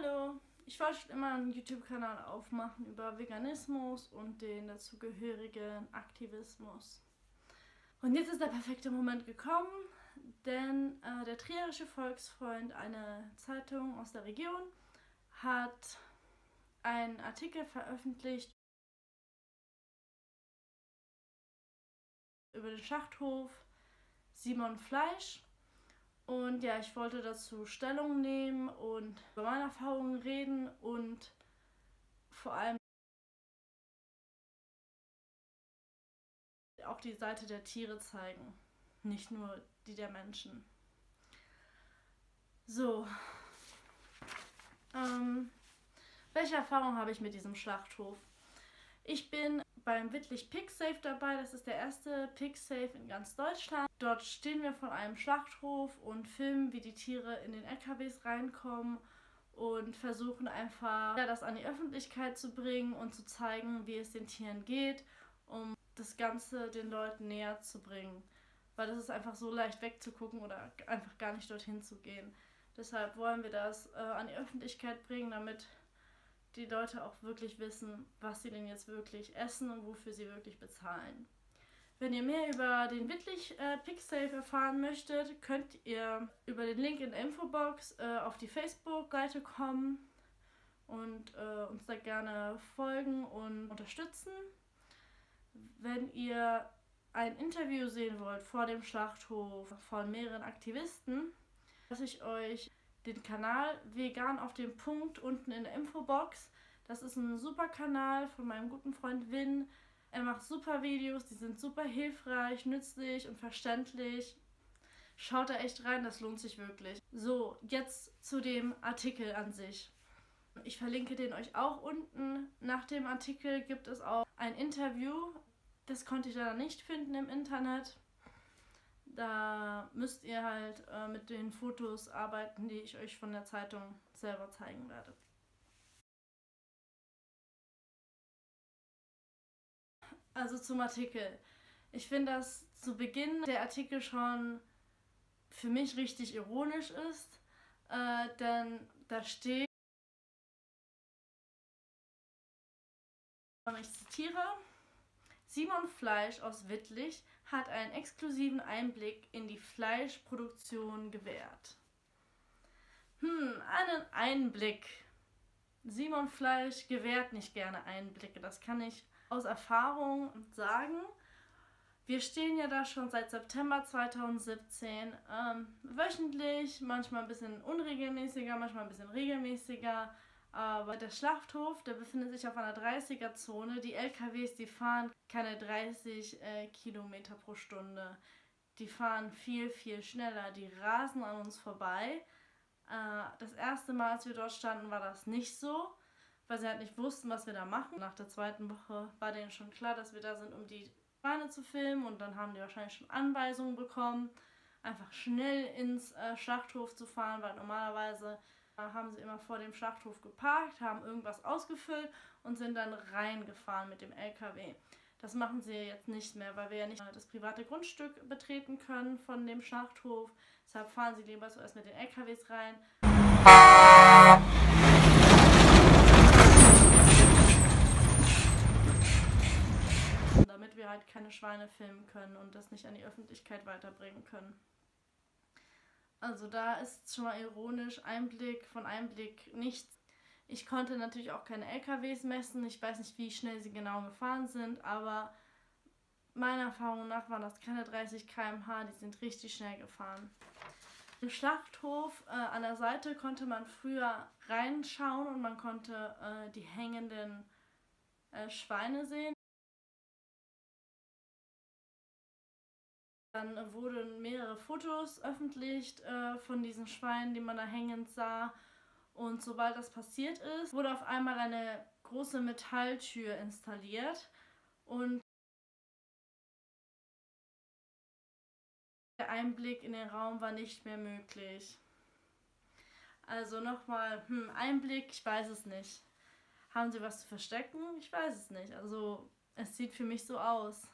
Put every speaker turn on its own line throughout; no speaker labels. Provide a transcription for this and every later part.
Hallo, ich wollte schon immer einen YouTube-Kanal aufmachen über Veganismus und den dazugehörigen Aktivismus. Und jetzt ist der perfekte Moment gekommen, denn der Trierische Volksfreund, eine Zeitung aus der Region, hat einen Artikel veröffentlicht über den Schlachthof Simon Fleisch. Und ja, ich wollte dazu Stellung nehmen und über meine Erfahrungen reden und vor allem auch die Seite der Tiere zeigen, nicht nur die der Menschen. So, welche Erfahrung habe ich mit diesem Schlachthof? Ich bin beim Wittlich Pig Safe dabei, das ist der erste Pig Safe in ganz Deutschland. Dort stehen wir vor einem Schlachthof und filmen, wie die Tiere in den LKWs reinkommen und versuchen einfach, das an die Öffentlichkeit zu bringen und zu zeigen, wie es den Tieren geht, um das Ganze den Leuten näher zu bringen. Weil das ist einfach so leicht wegzugucken oder einfach gar nicht dorthin zu gehen. Deshalb wollen wir das an die Öffentlichkeit bringen, damit die Leute auch wirklich wissen, was sie denn jetzt wirklich essen und wofür sie wirklich bezahlen. Wenn ihr mehr über den Wittlich Pig Safe erfahren möchtet, könnt ihr über den Link in der Infobox auf die Facebook-Seite kommen und uns da gerne folgen und unterstützen. Wenn ihr ein Interview sehen wollt vor dem Schlachthof von mehreren Aktivisten, lasse ich euch den Kanal Vegan auf dem Punkt unten in der Infobox. Das ist ein super Kanal von meinem guten Freund Vin. Er macht super Videos, die sind super hilfreich, nützlich und verständlich. Schaut da echt rein, das lohnt sich wirklich. So, jetzt zu dem Artikel an sich. Ich verlinke den euch auch unten. Nach dem Artikel gibt es auch ein Interview. Das konnte ich leider nicht finden im Internet. Da müsst ihr halt mit den Fotos arbeiten, die ich euch von der Zeitung selber zeigen werde. Also zum Artikel. Ich finde, dass zu Beginn der Artikel schon für mich richtig ironisch ist, denn da steht, ich zitiere, Simon Fleisch aus Wittlich hat einen exklusiven Einblick in die Fleischproduktion gewährt. Einen Einblick. Simon Fleisch gewährt nicht gerne Einblicke, das kann ich aus Erfahrung sagen. Wir stehen ja da schon seit September 2017 wöchentlich, manchmal ein bisschen unregelmäßiger, manchmal ein bisschen regelmäßiger. Aber der Schlachthof, der befindet sich auf einer 30er-Zone. Die LKWs, die fahren keine 30 Kilometer pro Stunde. Die fahren viel, viel schneller. Die rasen an uns vorbei. Das erste Mal, als wir dort standen, war das nicht so, weil sie halt nicht wussten, was wir da machen. Nach der zweiten Woche war denen schon klar, dass wir da sind, um die Schweine zu filmen, und dann haben die wahrscheinlich schon Anweisungen bekommen, einfach schnell ins Schlachthof zu fahren, weil normalerweise haben sie immer vor dem Schlachthof geparkt, haben irgendwas ausgefüllt und sind dann reingefahren mit dem LKW. Das machen sie jetzt nicht mehr, weil wir ja nicht das private Grundstück betreten können von dem Schlachthof. Deshalb fahren sie lieber zuerst mit den LKWs rein. Damit wir halt keine Schweine filmen können und das nicht an die Öffentlichkeit weiterbringen können. Also da ist schon mal ironisch, Einblick von Einblick nichts. Ich konnte natürlich auch keine LKWs messen, ich weiß nicht, wie schnell sie genau gefahren sind, aber meiner Erfahrung nach waren das keine 30 km/h, die sind richtig schnell gefahren. Im Schlachthof an der Seite konnte man früher reinschauen und man konnte die hängenden Schweine sehen. Dann wurden mehrere Fotos veröffentlicht von diesen Schweinen, die man da hängend sah. Und sobald das passiert ist, wurde auf einmal eine große Metalltür installiert und der Einblick in den Raum war nicht mehr möglich. Also nochmal, Einblick, ich weiß es nicht. Haben sie was zu verstecken? Ich weiß es nicht. Also es sieht für mich so aus.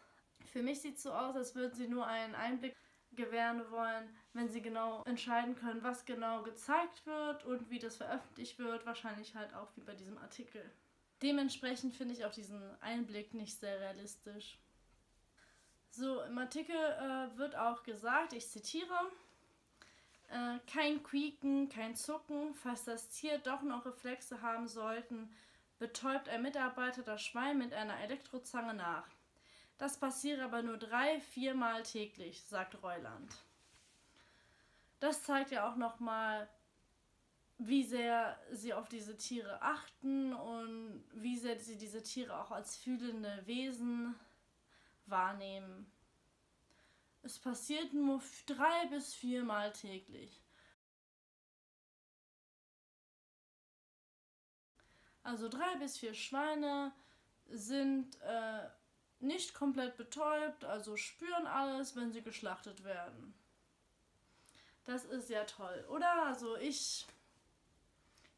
Für mich sieht es so aus, als würden sie nur einen Einblick gewähren wollen, wenn sie genau entscheiden können, was genau gezeigt wird und wie das veröffentlicht wird, wahrscheinlich halt auch wie bei diesem Artikel. Dementsprechend finde ich auch diesen Einblick nicht sehr realistisch. So, im Artikel wird auch gesagt, ich zitiere, kein Quieken, kein Zucken, falls das Tier doch noch Reflexe haben sollten, betäubt ein Mitarbeiter das Schwein mit einer Elektrozange nach. Das passiere aber nur 3-4 Mal täglich, sagt Reuland. Das zeigt ja auch nochmal, wie sehr sie auf diese Tiere achten und wie sehr sie diese Tiere auch als fühlende Wesen wahrnehmen. Es passiert nur 3-4 Mal täglich. Also 3-4 Schweine sind nicht komplett betäubt, also spüren alles, wenn sie geschlachtet werden. Das ist ja toll, oder? Also ich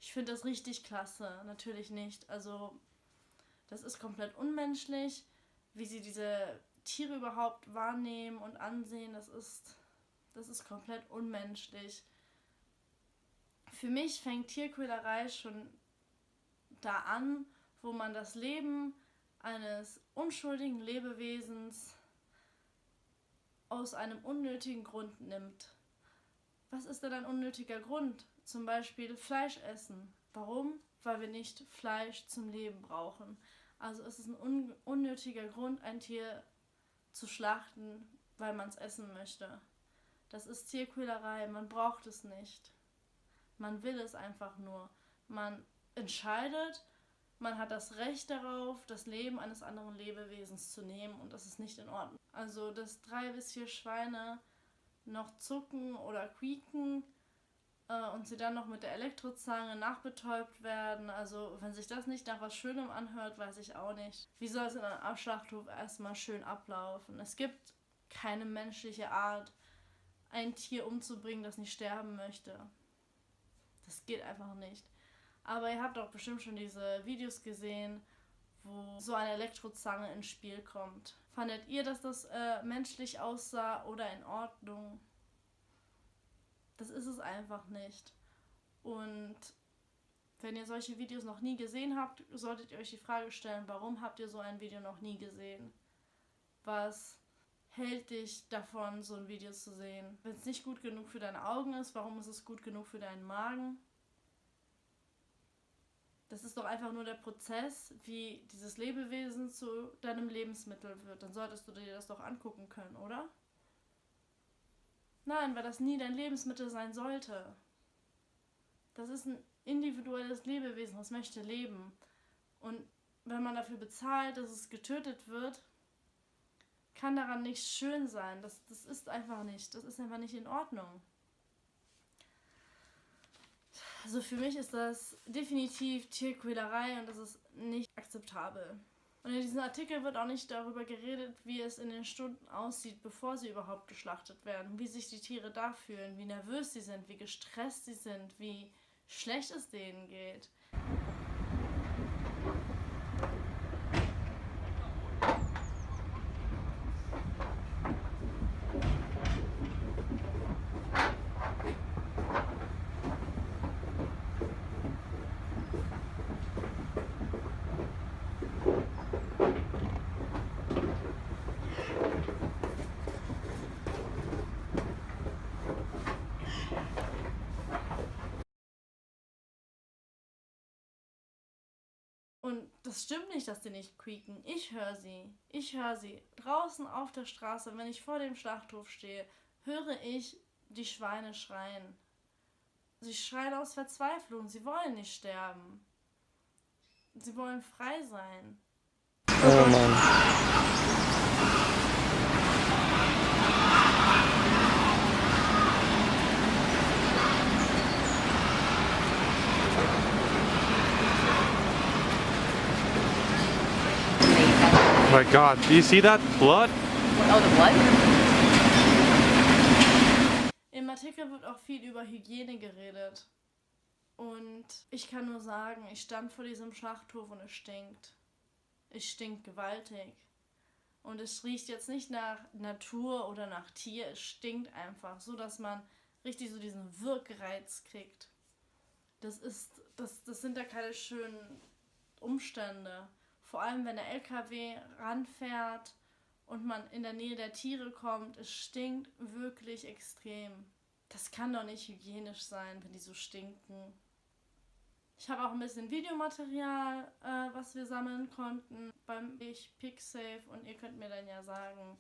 finde das richtig klasse. Natürlich nicht. Also das ist komplett unmenschlich, wie sie diese Tiere überhaupt wahrnehmen und ansehen. Das ist komplett unmenschlich. Für mich fängt Tierquälerei schon da an, wo man das Leben eines unschuldigen Lebewesens aus einem unnötigen Grund nimmt. Was ist denn ein unnötiger Grund? Zum Beispiel Fleisch essen. Warum? Weil wir nicht Fleisch zum Leben brauchen. Also es ist ein unnötiger Grund, ein Tier zu schlachten, weil man es essen möchte. Das ist Tierquälerei, man braucht es nicht. Man will es einfach nur. Man entscheidet, man hat das Recht darauf, das Leben eines anderen Lebewesens zu nehmen und das ist nicht in Ordnung. Also, dass 3-4 Schweine noch zucken oder quieken und sie dann noch mit der Elektrozange nachbetäubt werden, also wenn sich das nicht nach was Schönem anhört, weiß ich auch nicht. Wie soll es in einem Schlachthof erstmal schön ablaufen? Es gibt keine menschliche Art, ein Tier umzubringen, das nicht sterben möchte. Das geht einfach nicht. Aber ihr habt auch bestimmt schon diese Videos gesehen, wo so eine Elektrozange ins Spiel kommt. Fandet ihr, dass das menschlich aussah oder in Ordnung? Das ist es einfach nicht. Und wenn ihr solche Videos noch nie gesehen habt, solltet ihr euch die Frage stellen, warum habt ihr so ein Video noch nie gesehen? Was hält dich davon, so ein Video zu sehen? Wenn es nicht gut genug für deine Augen ist, warum ist es gut genug für deinen Magen? Das ist doch einfach nur der Prozess, wie dieses Lebewesen zu deinem Lebensmittel wird. Dann solltest du dir das doch angucken können, oder? Nein, weil das nie dein Lebensmittel sein sollte. Das ist ein individuelles Lebewesen, das möchte leben. Und wenn man dafür bezahlt, dass es getötet wird, kann daran nichts schön sein. Das ist einfach nicht. Das ist einfach nicht in Ordnung. Also für mich ist das definitiv Tierquälerei und das ist nicht akzeptabel. Und in diesem Artikel wird auch nicht darüber geredet, wie es in den Stunden aussieht, bevor sie überhaupt geschlachtet werden, wie sich die Tiere da fühlen, wie nervös sie sind, wie gestresst sie sind, wie schlecht es denen geht. Und das stimmt nicht, dass die nicht quieken. Ich höre sie. Ich höre sie. Draußen auf der Straße, wenn ich vor dem Schlachthof stehe, höre ich die Schweine schreien. Sie schreien aus Verzweiflung. Sie wollen nicht sterben. Sie wollen frei sein.
Oh Mann. Oh my God, do you see that blood?
Oh, the blood?
Im Artikel wird auch viel über Hygiene geredet. Und ich kann nur sagen, ich stand vor diesem Schlachthof und es stinkt. Es stinkt gewaltig. Und es riecht jetzt nicht nach Natur oder nach Tier, es stinkt einfach, so dass man richtig so diesen Wirkreiz kriegt. Das sind da keine schönen Umstände. Vor allem, wenn der LKW ranfährt und man in der Nähe der Tiere kommt, es stinkt wirklich extrem. Das kann doch nicht hygienisch sein, wenn die so stinken. Ich habe auch ein bisschen Videomaterial, was wir sammeln konnten beim PickSafe, und ihr könnt mir dann ja sagen,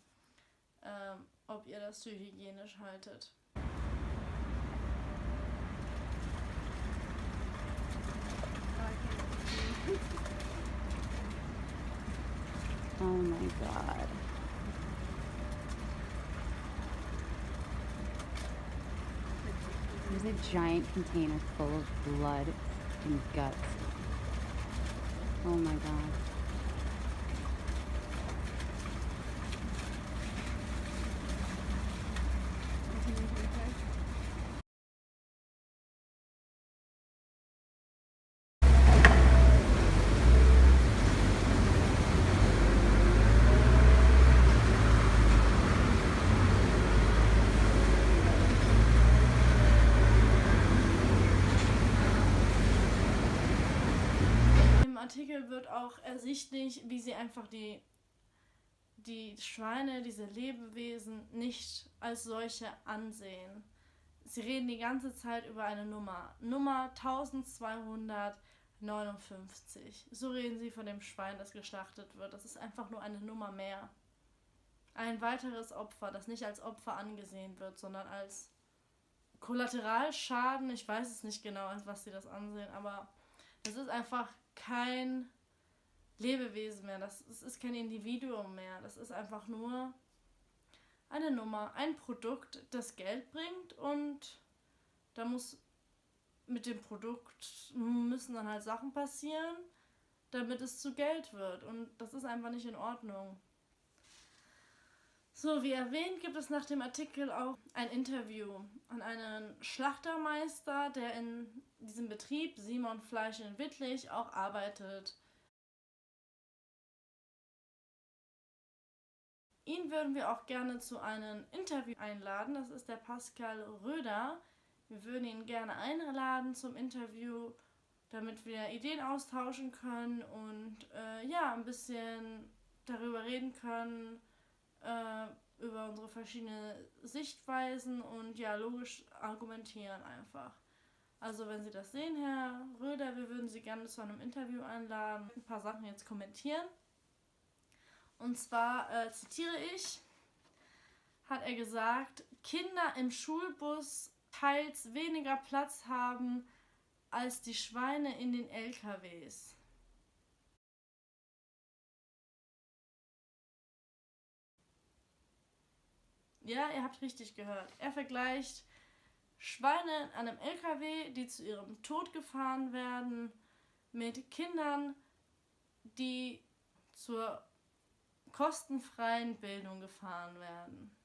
ob ihr das für hygienisch haltet.
Oh my god. There's a giant container full of blood and guts. Oh my god.
Artikel wird auch ersichtlich, wie sie einfach die Schweine, diese Lebewesen, nicht als solche ansehen. Sie reden die ganze Zeit über eine Nummer 1259. So reden sie von dem Schwein, das geschlachtet wird. Das ist einfach nur eine Nummer mehr. Ein weiteres Opfer, das nicht als Opfer angesehen wird, sondern als Kollateralschaden. Ich weiß es nicht genau, als was sie das ansehen, aber das ist einfach kein Lebewesen mehr, das ist kein Individuum mehr, das ist einfach nur eine Nummer, ein Produkt, das Geld bringt, und da mit dem Produkt müssen dann halt Sachen passieren, damit es zu Geld wird, und das ist einfach nicht in Ordnung. So, wie erwähnt, gibt es nach dem Artikel auch ein Interview an einen Schlachtermeister, der in diesem Betrieb Simon Fleisch in Wittlich auch arbeitet. Ihn würden wir auch gerne zu einem Interview einladen, das ist der Pascal Röder. Wir würden ihn gerne einladen zum Interview, damit wir Ideen austauschen können und ein bisschen darüber reden können, über unsere verschiedenen Sichtweisen und logisch argumentieren einfach. Also wenn Sie das sehen, Herr Röder, wir würden Sie gerne zu einem Interview einladen, ein paar Sachen jetzt kommentieren. Und zwar zitiere ich, hat er gesagt, Kinder im Schulbus teils weniger Platz haben als die Schweine in den LKWs. Ja, ihr habt richtig gehört. Er vergleicht Schweine an einem LKW, die zu ihrem Tod gefahren werden, mit Kindern, die zur kostenfreien Bildung gefahren werden.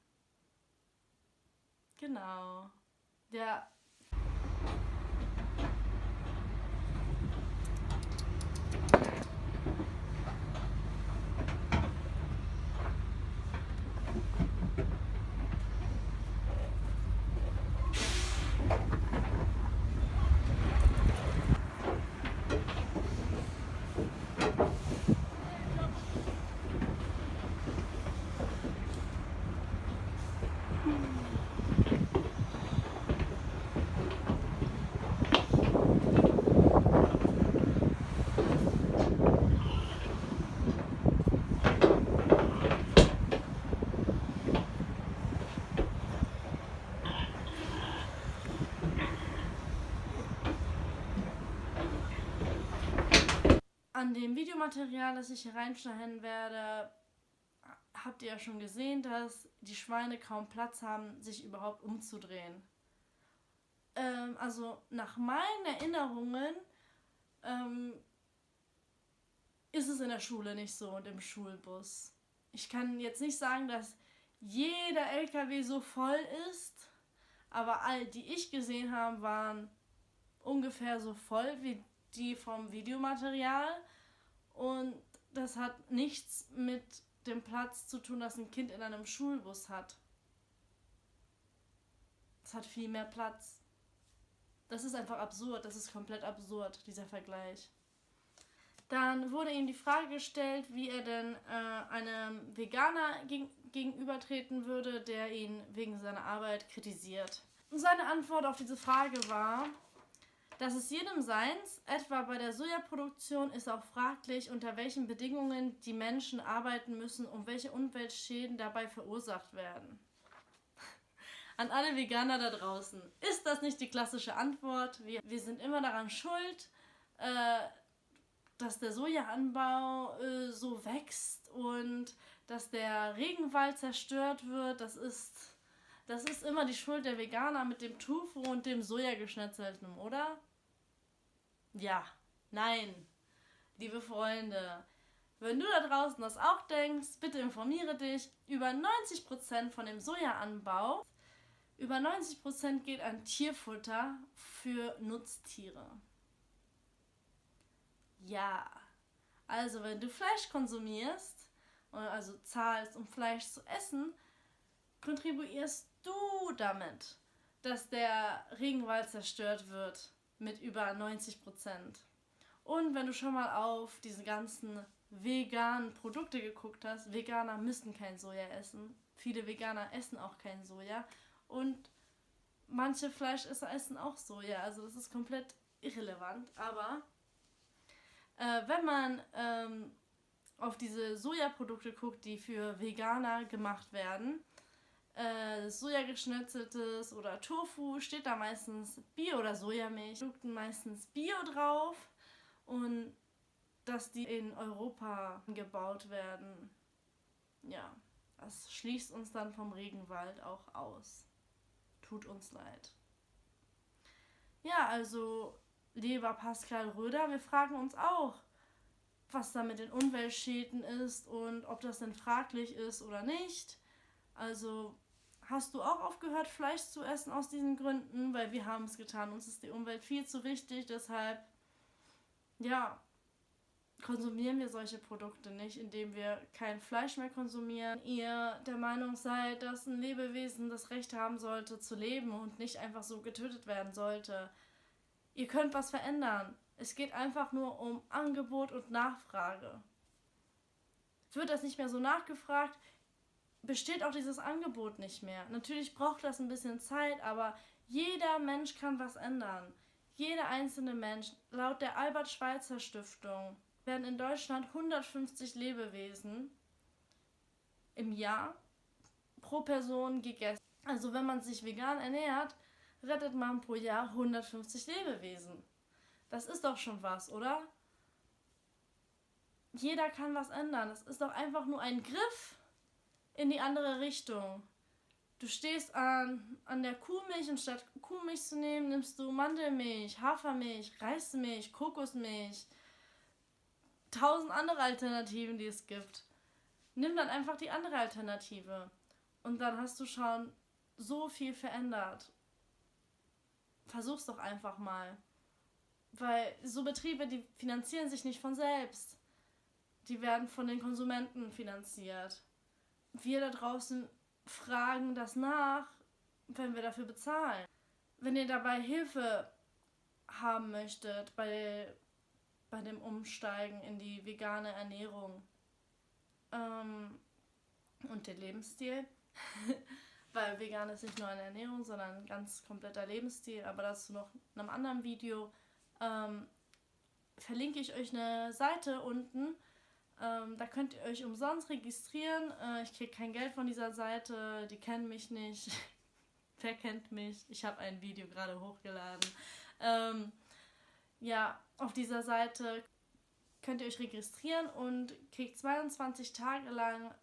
Genau. Der An dem Videomaterial, das ich hier reinschneiden werde, habt ihr ja schon gesehen, dass die Schweine kaum Platz haben, sich überhaupt umzudrehen. Also nach meinen Erinnerungen ist es in der Schule nicht so und im Schulbus. Ich kann jetzt nicht sagen, dass jeder LKW so voll ist, aber all die ich gesehen habe, waren ungefähr so voll wie die vom Videomaterial, und das hat nichts mit dem Platz zu tun, das ein Kind in einem Schulbus hat. Es hat viel mehr Platz. Das ist einfach absurd, das ist komplett absurd, dieser Vergleich. Dann wurde ihm die Frage gestellt, wie er denn einem Veganer gegenübertreten würde, der ihn wegen seiner Arbeit kritisiert. Und seine Antwort auf diese Frage war: Das ist jedem seins, etwa bei der Sojaproduktion ist auch fraglich, unter welchen Bedingungen die Menschen arbeiten müssen und welche Umweltschäden dabei verursacht werden. An alle Veganer da draußen, ist das nicht die klassische Antwort? Wir sind immer daran schuld, dass der Sojaanbau so wächst und dass der Regenwald zerstört wird. Das ist immer die Schuld der Veganer mit dem Tofu und dem Sojageschnetzelten, oder? Ja, nein, liebe Freunde. Wenn du da draußen das auch denkst, bitte informiere dich. Über 90% von dem Sojaanbau, über 90% geht an Tierfutter für Nutztiere. Ja, also wenn du Fleisch konsumierst, also zahlst, um Fleisch zu essen, kontribuierst du damit, dass der Regenwald zerstört wird mit über 90%. Und wenn du schon mal auf diese ganzen veganen Produkte geguckt hast, Veganer müssen kein Soja essen. Viele Veganer essen auch kein Soja. Und manche Fleischesser essen auch Soja. Also das ist komplett irrelevant. Aber wenn man auf diese Sojaprodukte guckt, die für Veganer gemacht werden, Sojageschnetzeltes oder Tofu, steht da meistens Bio- oder Sojamilch, Produkten meistens Bio drauf und dass die in Europa gebaut werden. Ja, das schließt uns dann vom Regenwald auch aus. Tut uns leid. Ja, also lieber Pascal Röder, wir fragen uns auch, was da mit den Umweltschäden ist und ob das denn fraglich ist oder nicht. Also hast du auch aufgehört, Fleisch zu essen aus diesen Gründen? Weil wir haben es getan. Uns ist die Umwelt viel zu wichtig. Deshalb, ja, konsumieren wir solche Produkte nicht, indem wir kein Fleisch mehr konsumieren. Ihr der Meinung seid, dass ein Lebewesen das Recht haben sollte zu leben und nicht einfach so getötet werden sollte. Ihr könnt was verändern. Es geht einfach nur um Angebot und Nachfrage. Wird das nicht mehr so nachgefragt, besteht auch dieses Angebot nicht mehr. Natürlich braucht das ein bisschen Zeit, aber jeder Mensch kann was ändern. Jeder einzelne Mensch. Laut der Albert-Schweitzer-Stiftung werden in Deutschland 150 Lebewesen im Jahr pro Person gegessen. Also wenn man sich vegan ernährt, rettet man pro Jahr 150 Lebewesen. Das ist doch schon was, oder? Jeder kann was ändern. Das ist doch einfach nur ein Griff in die andere Richtung. Du stehst an der Kuhmilch und statt Kuhmilch zu nehmen, nimmst du Mandelmilch, Hafermilch, Reismilch, Kokosmilch, 1000 andere Alternativen, die es gibt. Nimm dann einfach die andere Alternative. Und dann hast du schon so viel verändert. Versuch's doch einfach mal. Weil so Betriebe, die finanzieren sich nicht von selbst. Die werden von den Konsumenten finanziert. Wir da draußen fragen das nach, wenn wir dafür bezahlen. Wenn ihr dabei Hilfe haben möchtet bei dem Umsteigen in die vegane Ernährung und den Lebensstil, weil vegan ist nicht nur eine Ernährung, sondern ein ganz kompletter Lebensstil, aber dazu noch in einem anderen Video, verlinke ich euch eine Seite unten. Da könnt ihr euch umsonst registrieren. Ich kriege kein Geld von dieser Seite. Die kennen mich nicht. Wer kennt mich? Ich habe ein Video gerade hochgeladen. Ja, auf dieser Seite könnt ihr euch registrieren und kriegt 22 Tage lang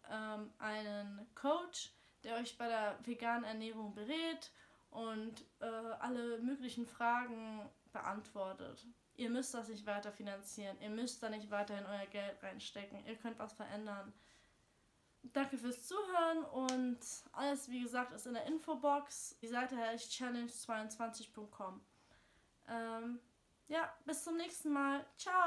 einen Coach, der euch bei der veganen Ernährung berät und alle möglichen Fragen beantwortet. Ihr müsst das nicht weiter finanzieren. Ihr müsst da nicht weiterhin euer Geld reinstecken. Ihr könnt was verändern. Danke fürs Zuhören und alles, wie gesagt, ist in der Infobox. Die Seite heißt challenge22.com. Ja, bis zum nächsten Mal. Ciao!